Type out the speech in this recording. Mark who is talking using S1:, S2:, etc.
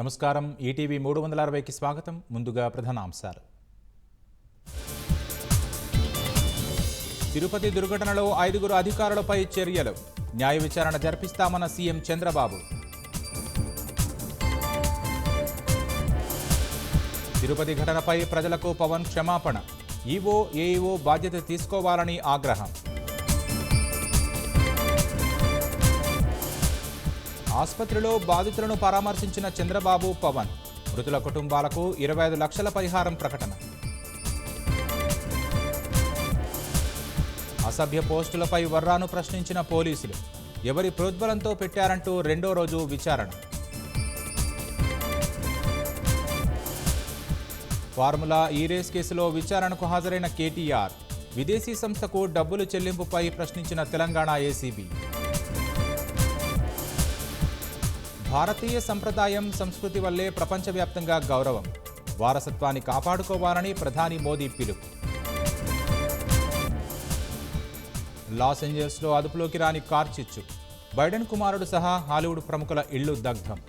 S1: నమస్కారం. ఈటీవీ 360కి స్వాగతం. ముందుగా ప్రధానాంశాలు. తిరుపతి దుర్ఘటనలో 5 అధికారులపై చర్యలు. న్యాయ విచారణ జరిపిస్తామన్న సీఎం చంద్రబాబు. తిరుపతి ఘటనపై ప్రజలకు పవన్ క్షమాపణ. ఈవో, ఏఈఓ బాధ్యత తీసుకోవాలని ఆగ్రహం. ఆసుపత్రిలో బాధితులను పరామర్శించిన చంద్రబాబు, పవన్. మృతుల కుటుంబాలకు 25 లక్షల పరిహారం ప్రకటన. అసభ్య పోస్టులపై వర్రాను ప్రశ్నించిన పోలీసులు. ఎవరి ప్రోద్బలంతో పెట్టారంటూ రెండో రోజు విచారణ. ఫార్ములా ఈ రేస్ కేసులో విచారణకు హాజరైన కేటీఆర్. విదేశీ సంస్థకు డబ్బులు చెల్లింపుపై ప్రశ్నించిన తెలంగాణ ఏసీబీ. భారతీయ సంప్రదాయం, సంస్కృతి వల్లే ప్రపంచవ్యాప్తంగా గౌరవం. వారసత్వాన్ని కాపాడుకోవాలని ప్రధాని మోదీ పిలుపు. లాస్ ఏంజల్స్లో అదుపులోకి రాని కార్ చిచ్చు. బైడెన్ కుమారుడు సహా హాలీవుడ్ ప్రముఖుల ఇళ్లు దగ్ధం.